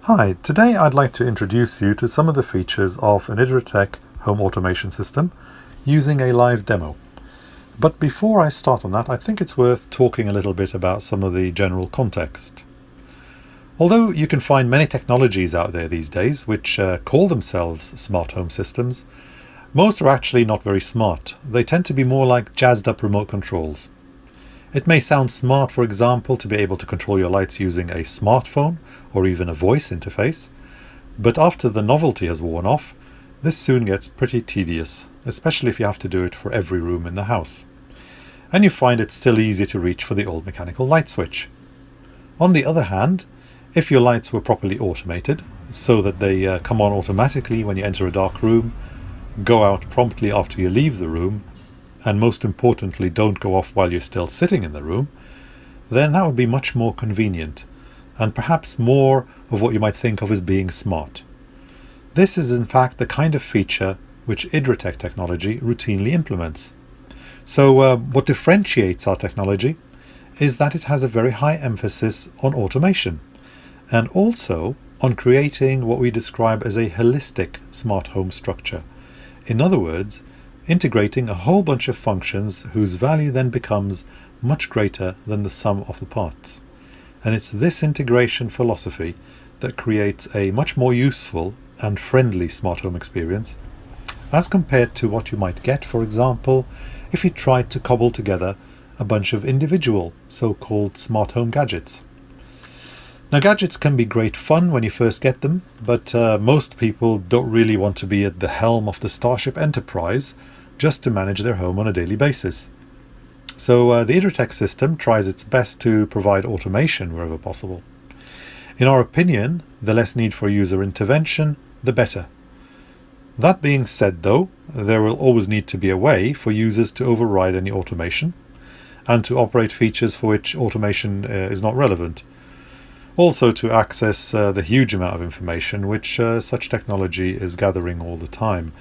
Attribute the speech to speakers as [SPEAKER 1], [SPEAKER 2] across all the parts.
[SPEAKER 1] Hi, today I'd like to introduce you to some of the features of an IDRATEK home automation system using a live demo. But before I start on that, I think it's worth talking a little bit about some of the general context. Although you can find many technologies out there these days which call themselves smart home systems, most are actually not very smart. They tend to be more like jazzed up remote controls. It may sound smart, for example, to be able to control your lights using a smartphone or even a voice interface, but after the novelty has worn off, this soon gets pretty tedious, especially if you have to do it for every room in the house. And you find it still easy to reach for the old mechanical light switch. On the other hand, if your lights were properly automated, so that they come on automatically when you enter a dark room, go out promptly after you leave the room, and most importantly don't go off while you're still sitting in the room, then that would be much more convenient, and perhaps more of what you might think of as being smart. This is in fact the kind of feature which IDRATEK technology routinely implements. So what differentiates our technology is that it has a very high emphasis on automation, and also on creating what we describe as a holistic smart home structure. In other words, integrating a whole bunch of functions whose value then becomes much greater than the sum of the parts. And it's this integration philosophy that creates a much more useful and friendly smart home experience as compared to what you might get, for example, if you tried to cobble together a bunch of individual so-called smart home gadgets. Now, gadgets can be great fun when you first get them, but most people don't really want to be at the helm of the Starship Enterprise just to manage their home on a daily basis. So the IDRATEK system tries its best to provide automation wherever possible. In our opinion, the less need for user intervention, the better. That being said though, there will always need to be a way for users to override any automation and to operate features for which automation is not relevant. Also to access the huge amount of information which such technology is gathering all the time.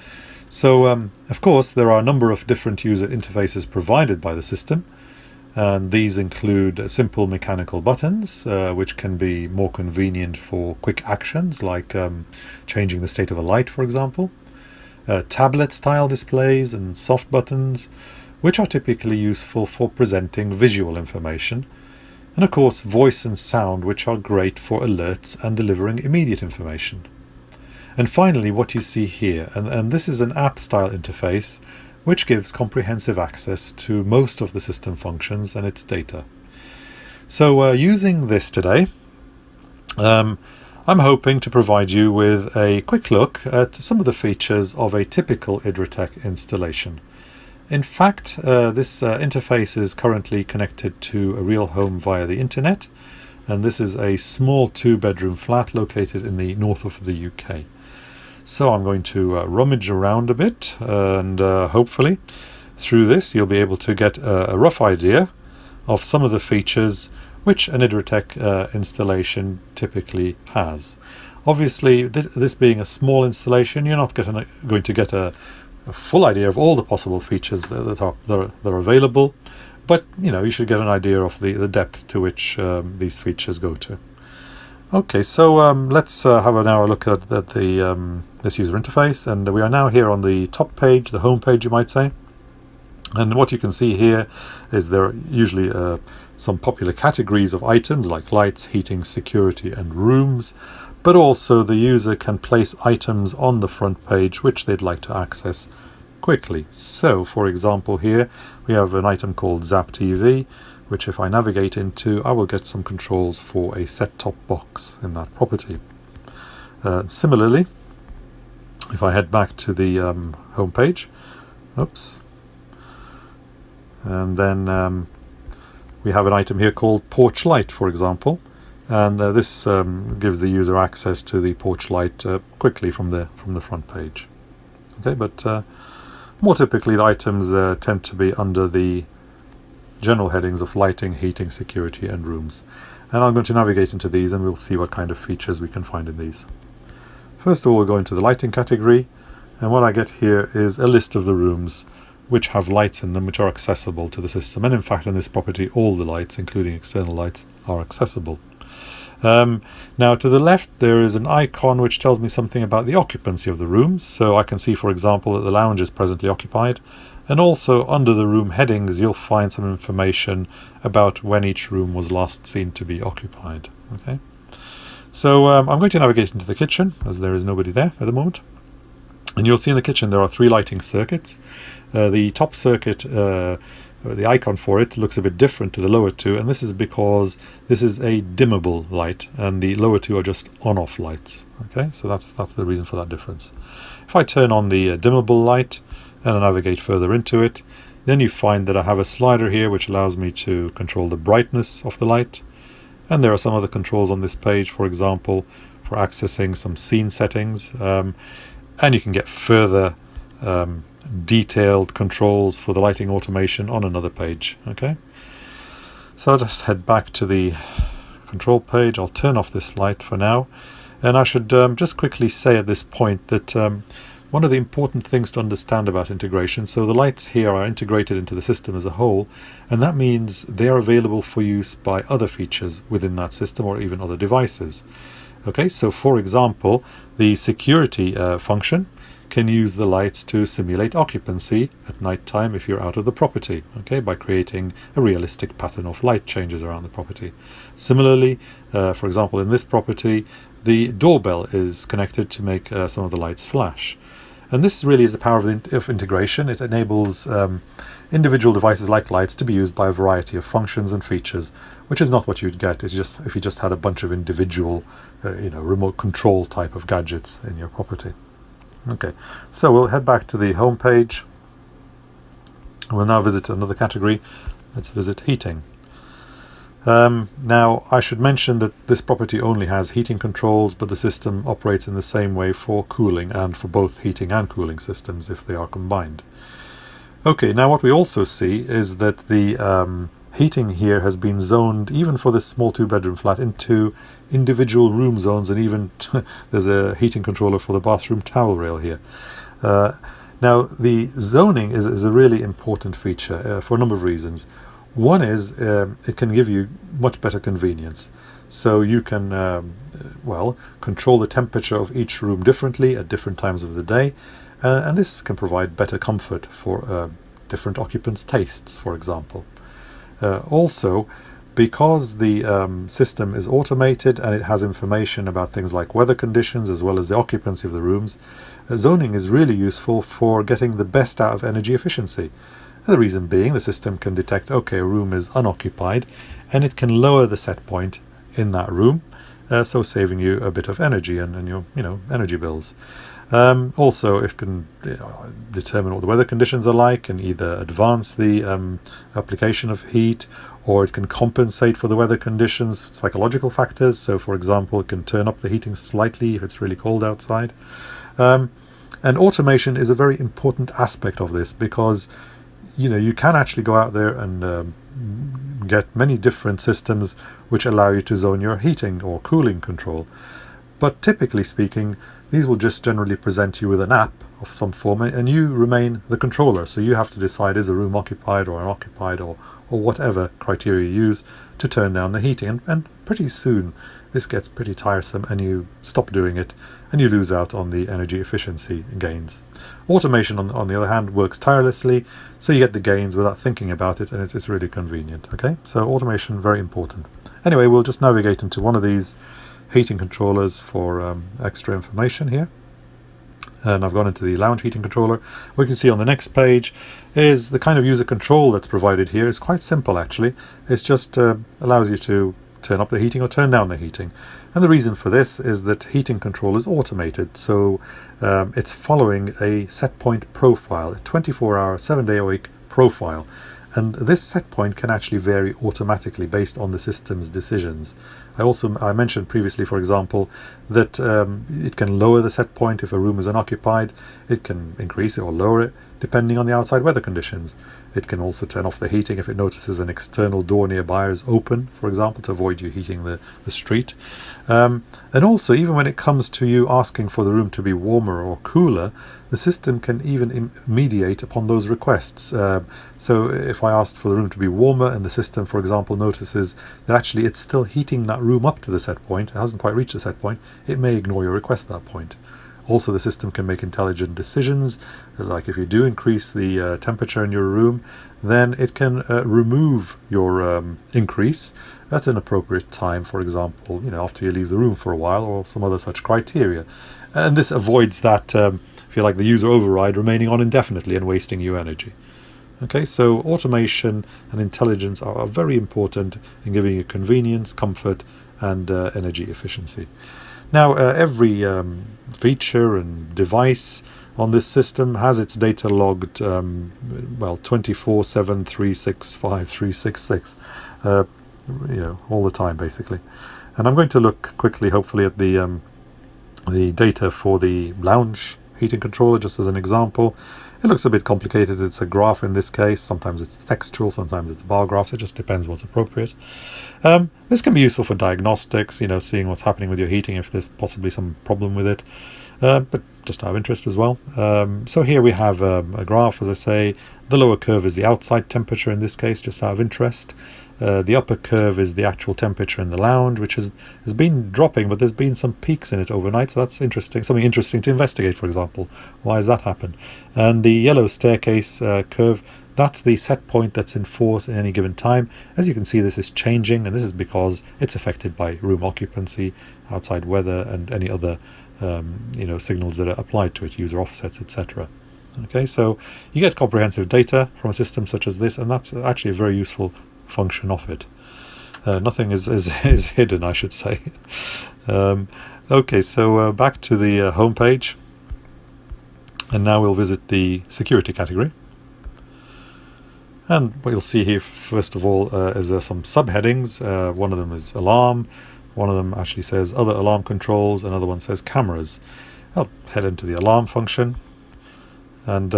[SPEAKER 1] So, of course, there are a number of different user interfaces provided by the system, and these include simple mechanical buttons, which can be more convenient for quick actions like changing the state of a light, for example, tablet-style displays and soft buttons, which are typically useful for presenting visual information, and of course voice and sound, which are great for alerts and delivering immediate information. And finally, what you see here, and this is an app-style interface which gives comprehensive access to most of the system functions and its data. So using this today, I'm hoping to provide you with a quick look at some of the features of a typical IDRATEK installation. In fact, this interface is currently connected to a real home via the internet, and this is a small 2-bedroom flat located in the north of the UK. So I'm going to rummage around a bit, and hopefully through this you'll be able to get a rough idea of some of the features which an IDRATEK installation typically has. Obviously, this being a small installation, you're not going to get a full idea of all the possible features that are available, but you should get an idea of the depth to which these features go to. Okay, so let's have an hour look at this user interface, and we are now here on the top page, the home page you might say. And what you can see here is there are usually some popular categories of items like lights, heating, security and rooms, but also the user can place items on the front page which they'd like to access quickly. So for example, here we have an item called Zap TV, which if I navigate into, I will get some controls for a set-top box in that property. Similarly, if I head back to the home page, and then we have an item here called Porch Light, for example, and this gives the user access to the porch light quickly from the front page. Okay, but more typically the items tend to be under the general headings of lighting, heating, security and rooms. And I'm going to navigate into these and we'll see what kind of features we can find in these. First of all, we'll go into the lighting category, and what I get here is a list of the rooms which have lights in them which are accessible to the system. And in fact, in this property all the lights, including external lights, are accessible. Now to the left there is an icon which tells me something about the occupancy of the rooms, so I can see, for example, that the lounge is presently occupied, and also under the room headings you'll find some information about when each room was last seen to be occupied. Okay, so I'm going to navigate into the kitchen, as there is nobody there at the moment. And you'll see in the kitchen there are 3 lighting circuits. The top circuit, the icon for it, looks a bit different to the lower 2, and this is because this is a dimmable light and the lower 2 are just on-off lights. Okay, so that's the reason for that difference. If I turn on the dimmable light and I navigate further into it, then you find that I have a slider here which allows me to control the brightness of the light, and there are some other controls on this page, for example for accessing some scene settings, and you can get further detailed controls for the lighting automation on another page. Okay, so I'll just head back to the control page. I'll turn off this light for now, and I should just quickly say at this point that one of the important things to understand about integration, so the lights here are integrated into the system as a whole, and that means they are available for use by other features within that system or even other devices. Okay, so for example, the security function can use the lights to simulate occupancy at night time if you're out of the property, okay, by creating a realistic pattern of light changes around the property. Similarly, for example, in this property, the doorbell is connected to make some of the lights flash. And this really is the power of integration. It enables individual devices like lights to be used by a variety of functions and features, which is not what you'd get if you just had a bunch of individual remote control type of gadgets in your property. Okay, so we'll head back to the home page. We'll now visit another category. Let's visit heating. Now I should mention that this property only has heating controls, but the system operates in the same way for cooling and for both heating and cooling systems if they are combined. Okay, now what we also see is that the heating here has been zoned, even for this small 2-bedroom flat, into individual room zones, and even there's a heating controller for the bathroom towel rail here. Now the zoning is a really important feature for a number of reasons. One is it can give you much better convenience. So you can control the temperature of each room differently at different times of the day, and this can provide better comfort for different occupants' tastes, for example. Also, because the system is automated and it has information about things like weather conditions as well as the occupancy of the rooms, zoning is really useful for getting the best out of energy efficiency. The reason being, the system can detect, okay, a room is unoccupied, and it can lower the set point in that room, so saving you a bit of energy and your energy bills. Also, it can determine what the weather conditions are like and either advance the application of heat, or it can compensate for the weather conditions, psychological factors. So, for example, it can turn up the heating slightly if it's really cold outside. And automation is a very important aspect of this, because you can actually go out there and get many different systems which allow you to zone your heating or cooling control. But typically speaking, these will just generally present you with an app of some form, and you remain the controller. So you have to decide, is a room occupied or unoccupied, or whatever criteria you use to turn down the heating. And pretty soon this gets pretty tiresome, and you stop doing it, and you lose out on the energy efficiency gains. Automation, on the other hand, works tirelessly, so you get the gains without thinking about it, and it's really convenient. Okay, so automation, very important. Anyway, we'll just navigate into one of these heating controllers for extra information here. And I've gone into the lounge heating controller. What you can see on the next page is the kind of user control that's provided here. It's quite simple, actually. It's just allows you to turn up the heating or turn down the heating. And the reason for this is that heating control is automated, so it's following a set point profile, a 24-hour, 7-day-a-week profile. And this set point can actually vary automatically based on the system's decisions. I mentioned previously, for example, that it can lower the set point if a room is unoccupied. It can increase it or lower it depending on the outside weather conditions. It can also turn off the heating if it notices an external door nearby is open, for example, to avoid you heating the street. And also, even when it comes to you asking for the room to be warmer or cooler, the system can even mediate upon those requests. So if I asked for the room to be warmer and the system, for example, notices that actually it's still heating that room up to the set point, it hasn't quite reached the set point, it may ignore your request at that point. Also, the system can make intelligent decisions, like if you do increase the temperature in your room, then it can remove your increase at an appropriate time, for example, after you leave the room for a while, or some other such criteria. And this avoids that, if you like, the user override remaining on indefinitely and wasting you energy. Okay, so automation and intelligence are very important in giving you convenience, comfort, and energy efficiency. Now, every feature and device on this system has its data logged, 24/7, 365, 366, all the time, basically. And I'm going to look quickly, hopefully, at the data for the lounge heating controller, just as an example. It looks a bit complicated. It's a graph in this case. Sometimes it's textual, sometimes it's bar graphs. It just depends what's appropriate. This can be useful for diagnostics, seeing what's happening with your heating, if there's possibly some problem with it, but just out of interest as well. So here we have a graph, as I say. The lower curve is the outside temperature in this case, just out of interest. The upper curve is the actual temperature in the lounge, which has been dropping, but there's been some peaks in it overnight, so that's interesting, something interesting to investigate, for example. Why has that happened? And the yellow staircase curve, that's the set point that's in force in any given time. As you can see, this is changing, and this is because it's affected by room occupancy, outside weather, and any other signals that are applied to it, user offsets, etc. Okay, so you get comprehensive data from a system such as this, and that's actually a very useful function of it. Nothing is hidden, I should say. Okay, so back to the home page, and now we'll visit the security category. And what you'll see here, first of all, is there some subheadings. One of them is alarm, one of them actually says other alarm controls, another one says cameras. I'll head into the alarm function, and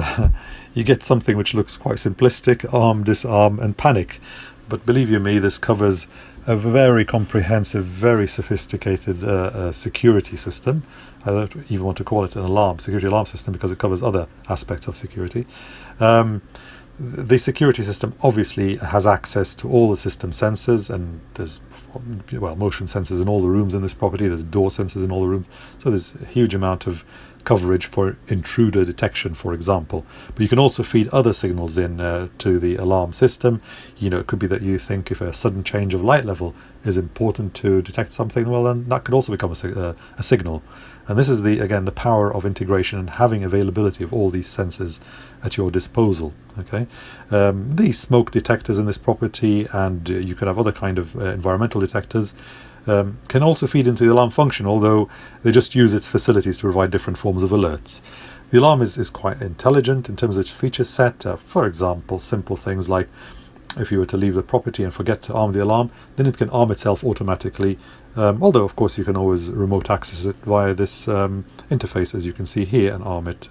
[SPEAKER 1] you get something which looks quite simplistic: arm, disarm, and panic. But believe you me, this covers a very comprehensive, very sophisticated security system. I don't even want to call it an security alarm system, because it covers other aspects of security. The security system obviously has access to all the system sensors, and there's motion sensors in all the rooms in this property. There's door sensors in all the rooms, so there's a huge amount of coverage for intruder detection, for example. But you can also feed other signals in to the alarm system. It could be that you think if a sudden change of light level is important to detect something, well, then that could also become a signal. And this is the power of integration and having availability of all these sensors at your disposal. Okay, the smoke detectors in this property, and you could have other kind of environmental detectors, can also feed into the alarm function, although they just use its facilities to provide different forms of alerts. The alarm is quite intelligent in terms of its feature set. For example, simple things like if you were to leave the property and forget to arm the alarm, then it can arm itself automatically, although of course you can always remote access it via this interface, as you can see here, and arm it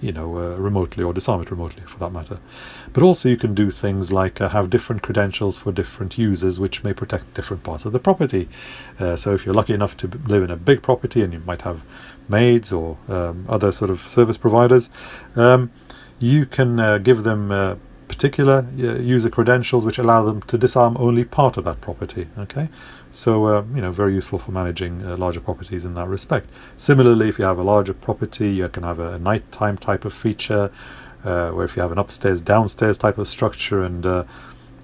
[SPEAKER 1] remotely, or disarm it remotely for that matter. But also you can do things like have different credentials for different users, which may protect different parts of the property. So if you're lucky enough to live in a big property, and you might have maids or other sort of service providers, you can give them particular user credentials which allow them to disarm only part of that property. Okay, so very useful for managing larger properties in that respect. Similarly, if you have a larger property, you can have a nighttime type of feature, where if you have an upstairs downstairs type of structure, and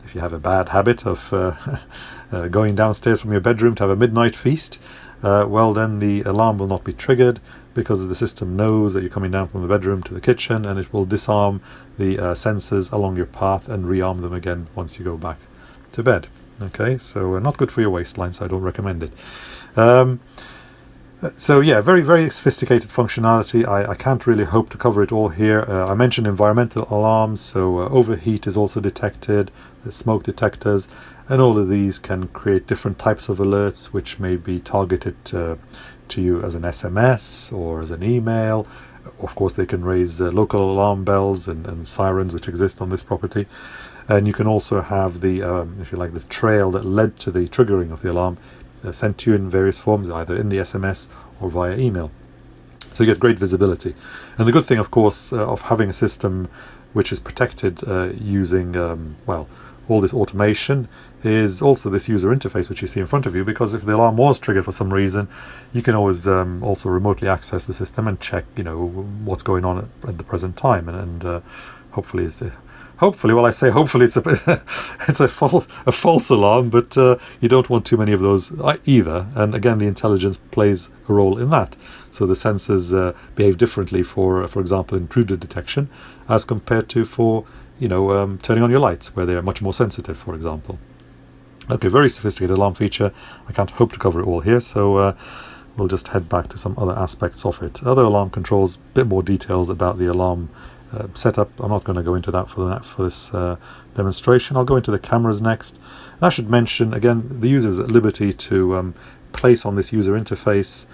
[SPEAKER 1] if you have a bad habit of going downstairs from your bedroom to have a midnight feast, well, then the alarm will not be triggered, because the system knows that you're coming down from the bedroom to the kitchen, and it will disarm the sensors along your path and rearm them again once you go back to bed. Okay, so not good for your waistline, so I don't recommend it. So yeah, very, very sophisticated functionality. I can't really hope to cover it all here. I mentioned environmental alarms, so overheat is also detected, the smoke detectors, and all of these can create different types of alerts which may be targeted to you as an SMS or as an email. Of course, they can raise local alarm bells and sirens which exist on this property. And you can also have the, if you like, the trail that led to the triggering of the alarm sent to you in various forms, either in the SMS or via email. So you get great visibility. And the good thing, of course, of having a system which is protected using, all this automation is also this user interface which you see in front of you, because if the alarm was triggered for some reason, you can always also remotely access the system and check, what's going on at the present time, and hopefully it's well, I say hopefully it's a false alarm, but you don't want too many of those either. And again, the intelligence plays a role in that. So the sensors behave differently for example, intruder detection as compared to for turning on your lights, where they are much more sensitive, for example. Okay, very sophisticated alarm feature. I can't hope to cover it all here, so we'll just head back to some other aspects of it. Other alarm controls, a bit more details about the alarm setup. I'm not going to go into that for this demonstration. I'll go into the cameras next. And I should mention, again, the user is at liberty to place on this user interface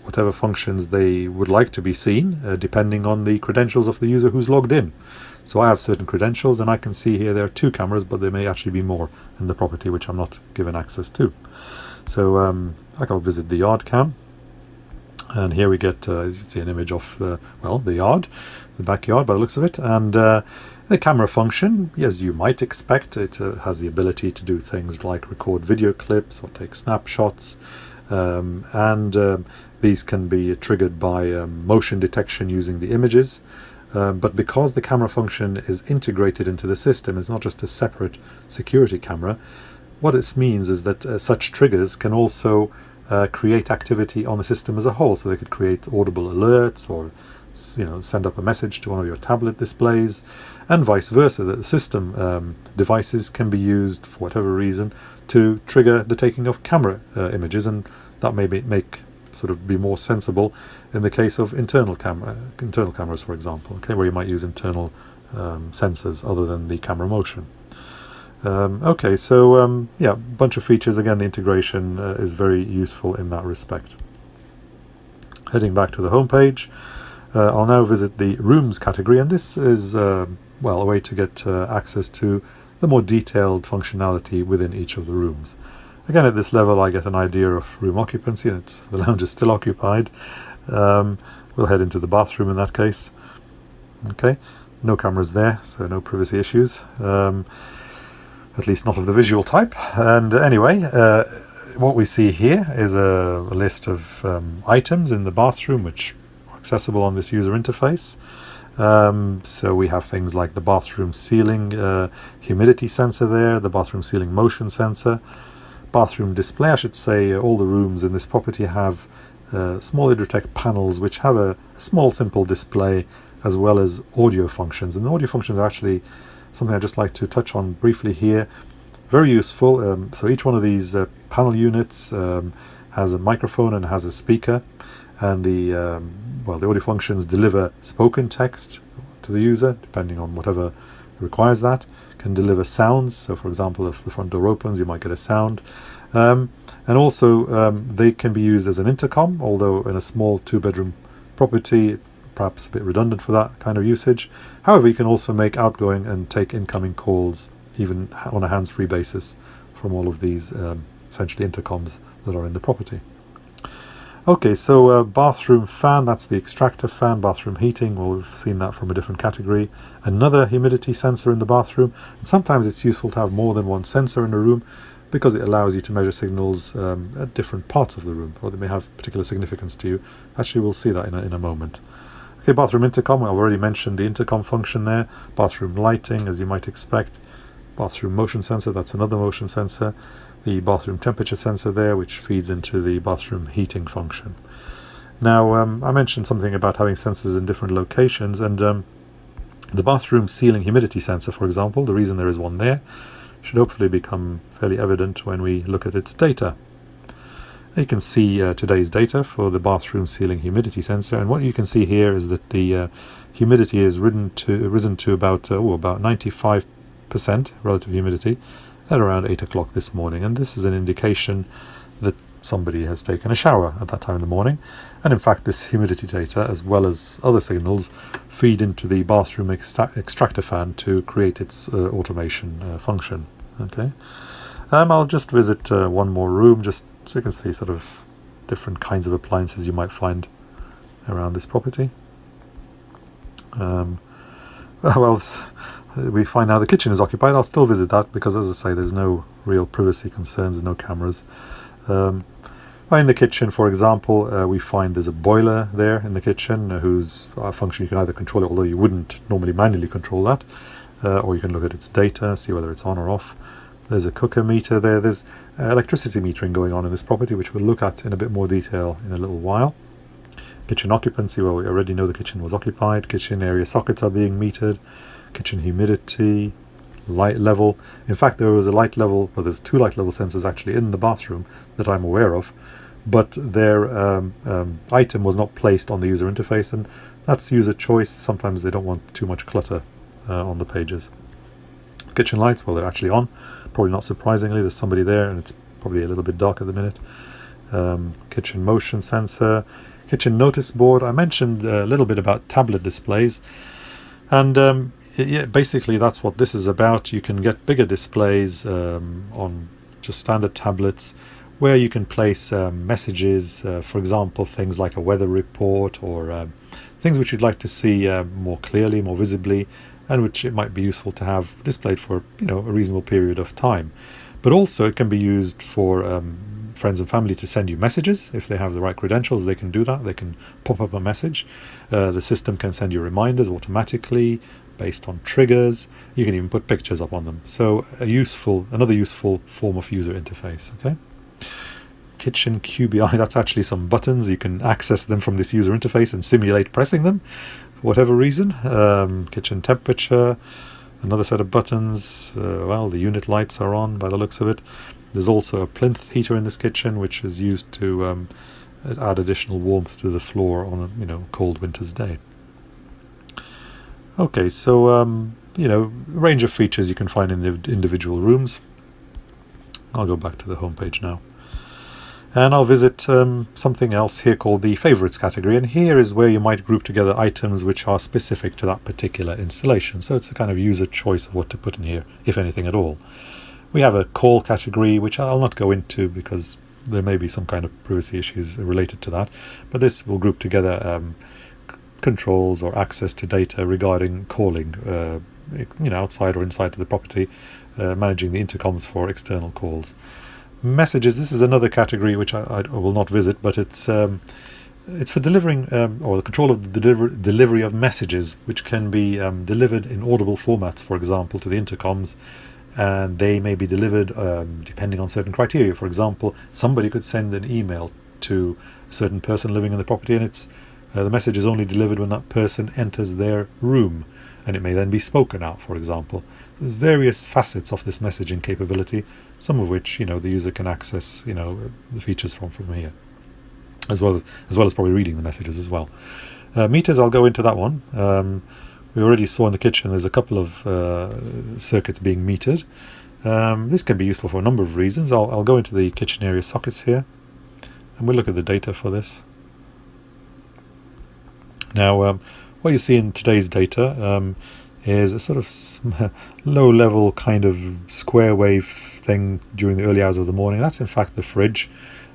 [SPEAKER 1] whatever functions they would like to be seen, depending on the credentials of the user who's logged in. So I have certain credentials, and I can see here there are 2 cameras, but there may actually be more in the property which I'm not given access to. So I'll visit the yard cam, and here we get, as you see, an image of the yard, the backyard by the looks of it. And the camera function, as you might expect, it has the ability to do things like record video clips or take snapshots, and these can be triggered by motion detection using the images. But because the camera function is integrated into the system, it's not just a separate security camera. What this means is that such triggers can also create activity on the system as a whole. So they could create audible alerts, or send up a message to one of your tablet displays, and vice versa, that the system devices can be used for whatever reason to trigger the taking of camera images, and that may be more sensible in the case of internal cameras, for example, where you might use internal sensors other than the camera motion. A bunch of features. Again, the integration is very useful in that respect. Heading back to the home page, I'll now visit the rooms category, and this is a way to get access to the more detailed functionality within each of the rooms. Again, at this level I get an idea of room occupancy, and the lounge is still occupied. We'll head into the bathroom in that case. Okay, no cameras there, so no privacy issues, at least not of the visual type. And anyway, what we see here is a list of items in the bathroom which are accessible on this user interface. So we have things like the bathroom ceiling humidity sensor there, the bathroom ceiling motion sensor, bathroom display. I should say all the rooms in this property have small IDRATEK panels which have a small simple display, as well as audio functions. And the audio functions are actually something I'd just like to touch on briefly here. Very useful. So each one of these panel units has a microphone and has a speaker, and the audio functions deliver spoken text to the user, depending on whatever requires that. Can deliver sounds, so for example, if the front door opens, you might get a sound. And also they can be used as an intercom, although in a small 2-bedroom property, perhaps a bit redundant for that kind of usage. However, you can also make outgoing and take incoming calls, even on a hands-free basis, from all of these essentially intercoms that are in the property. Okay, so bathroom fan, that's the extractor fan. Bathroom heating, well, we've seen that from a different category. Another humidity sensor in the bathroom. And sometimes it's useful to have more than one sensor in a room, because it allows you to measure signals at different parts of the room, or they may have particular significance to you. Actually, we'll see that in a moment. Okay, bathroom intercom, I've already mentioned the intercom function there. Bathroom lighting, as you might expect. Bathroom motion sensor, that's another motion sensor. The bathroom temperature sensor there, which feeds into the bathroom heating function. Now, I mentioned something about having sensors in different locations, and the bathroom ceiling humidity sensor, for example, the reason there is one there, should hopefully become fairly evident when we look at its data. You can see today's data for the bathroom ceiling humidity sensor, and what you can see here is that the humidity has risen to about 95% relative humidity at around 8 o'clock this morning, and this is an indication that somebody has taken a shower at that time in the morning. And in fact, this humidity data, as well as other signals, feed into the bathroom extractor fan to create its automation function. Okay, I'll just visit one more room, just so you can see sort of different kinds of appliances you might find around this property. we find now the kitchen is occupied. I'll still visit that because, as I say, there's no real privacy concerns, there's no cameras. In the kitchen, for example, we find there's a boiler there in the kitchen whose function you can either control it, although you wouldn't normally manually control that, or you can look at its data, see whether it's on or off. There's a cooker meter there. There's electricity metering going on in this property, which we'll look at in a bit more detail in a little while. Kitchen occupancy, well, we already know the kitchen was occupied. Kitchen area sockets are being metered. Kitchen humidity, light level. In fact, there was a light level, well, there's 2 light level sensors actually in the bathroom that I'm aware of, but their item was not placed on the user interface, and that's user choice. Sometimes they don't want too much clutter on the pages. Kitchen lights, well, they're actually on. Probably not surprisingly, there's somebody there, and it's probably a little bit dark at the minute. Kitchen motion sensor. Kitchen notice board. I mentioned a little bit about tablet displays, and yeah, basically that's what this is about. You can get bigger displays on just standard tablets where you can place messages, for example, things like a weather report or things which you'd like to see more clearly, more visibly, and which it might be useful to have displayed for a reasonable period of time. But also it can be used for friends and family to send you messages. If they have the right credentials, they can do that. They can pop up a message. The system can send you reminders automatically based on triggers. You can even put pictures up on them. So another useful form of user interface. Okay. Kitchen QBI, that's actually some buttons. You can access them from this user interface and simulate pressing them for whatever reason. Kitchen temperature, another set of buttons. Well, the unit lights are on by the looks of it. There's also a plinth heater in this kitchen, which is used to add additional warmth to the floor on a cold winter's day. Okay, so range of features you can find in the individual rooms. I'll go back to the home page now, and I'll visit something else here called the favorites category, and here is where you might group together items which are specific to that particular installation. So it's a kind of user choice of what to put in here, if anything at all. We have a call category, which I'll not go into because there may be some kind of privacy issues related to that, but this will group together controls or access to data regarding calling, outside or inside to the property, managing the intercoms for external calls. Messages, this is another category which I will not visit, but it's for delivering or the control of the delivery of messages which can be delivered in audible formats, for example, to the intercoms, and they may be delivered depending on certain criteria. For example, somebody could send an email to a certain person living in the property, and the message is only delivered when that person enters their room, and it may then be spoken out, for example. There's various facets of this messaging capability, some of which the user can access the features from here, as well as probably reading the messages as well. Meters, I'll go into that one. We already saw in the kitchen there's a couple of circuits being metered. This can be useful for a number of reasons. I'll go into the kitchen area sockets here, and we'll look at the data for this. Now, what you see in today's data is a sort of low-level kind of square wave thing during the early hours of the morning. That's in fact the fridge,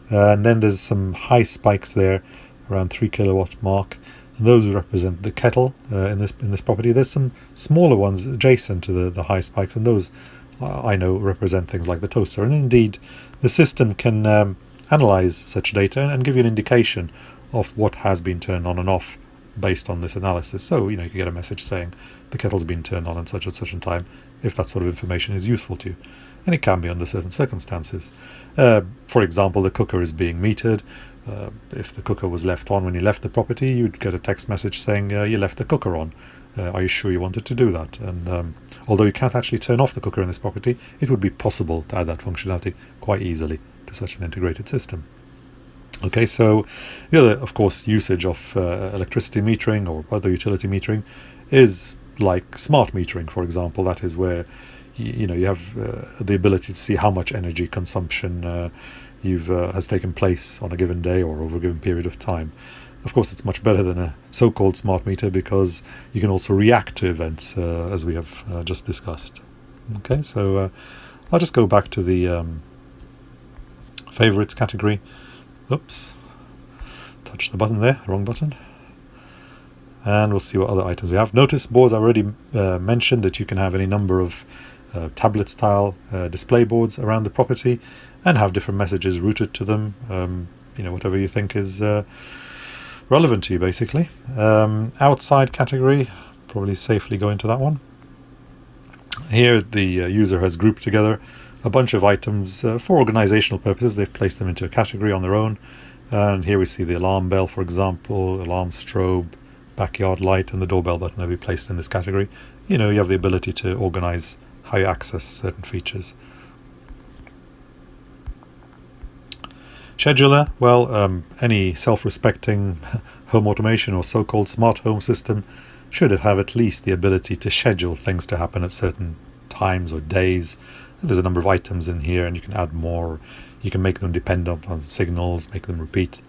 [SPEAKER 1] and then there's some high spikes there around 3 kilowatt mark, and those represent the kettle in this property. There's some smaller ones adjacent to the high spikes, and those I know represent things like the toaster. And indeed, the system can analyze such data and give you an indication of what has been turned on and off based on this analysis. So you can get a message saying the kettle's been turned on at such and such a time, if that sort of information is useful to you, and it can be under certain circumstances. For example, the cooker is being metered. If the cooker was left on when you left the property, you'd get a text message saying you left the cooker on. Are you sure you wanted to do that? And although you can't actually turn off the cooker in this property, it would be possible to add that functionality quite easily to such an integrated system. Okay, so the other, of course, usage of electricity metering or other utility metering is like smart metering, for example. That is where you have the ability to see how much energy consumption has taken place on a given day or over a given period of time. Of course, it's much better than a so-called smart meter because you can also react to events, as we have just discussed. Okay, so I'll just go back to the favorites category. Oops, touched the button there, wrong button. And we'll see what other items we have. Notice boards, I already mentioned that you can have any number of tablet style display boards around the property and have different messages routed to them, whatever you think is relevant to you, basically. Outside category, probably safely go into that one. Here the user has grouped together a bunch of items for organizational purposes. They've placed them into a category on their own, and here we see the alarm bell, for example, alarm strobe, backyard light, and the doorbell button will be placed in this category. You have the ability to organize how you access certain features. Scheduler, well, any self-respecting home automation or so-called smart home system should have at least the ability to schedule things to happen at certain times or days. And there's a number of items in here, and you can add more. You can make them dependent on signals, make them repeat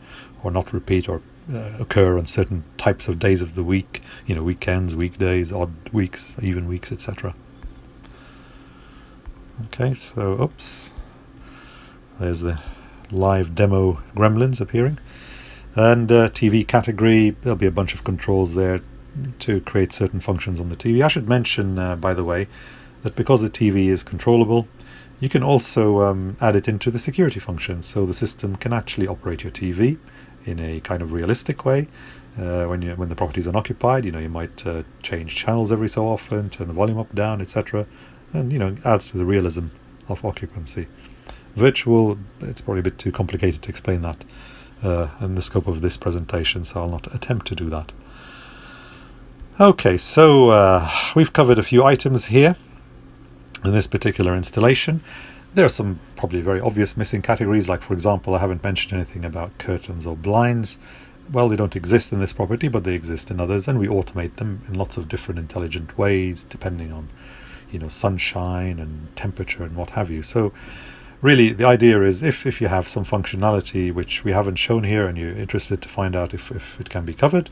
[SPEAKER 1] or not repeat, or occur on certain types of days of the week, weekends, weekdays, odd weeks, even weeks, etc. Okay, so oops, there's the live demo gremlins appearing. And TV category, there'll be a bunch of controls there to create certain functions on the TV. I should mention, by the way, that because the TV is controllable, you can also add it into the security function, so the system can actually operate your TV in a kind of realistic way. When the property is unoccupied, you might change channels every so often, turn the volume up, down, etc., and it adds to the realism of occupancy. Virtual, it's probably a bit too complicated to explain that in the scope of this presentation, so I'll not attempt to do that. Okay, so we've covered a few items here in this particular installation. There are some probably very obvious missing categories, like for example, I haven't mentioned anything about curtains or blinds. Well, they don't exist in this property, but they exist in others, and we automate them in lots of different intelligent ways, depending on sunshine and temperature and what have you. So really the idea is if you have some functionality which we haven't shown here and you're interested to find out if it can be covered,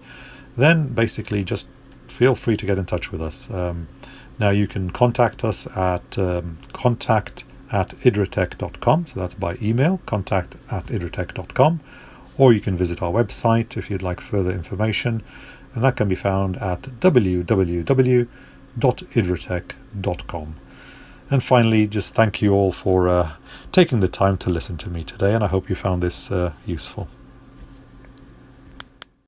[SPEAKER 1] then basically just feel free to get in touch with us. Now you can contact us at contact@idratec.com, so that's by email, contact@idratec.com, or you can visit our website if you'd like further information, and that can be found at www.idratec.com. And finally, just thank you all for taking the time to listen to me today, and I hope you found this useful.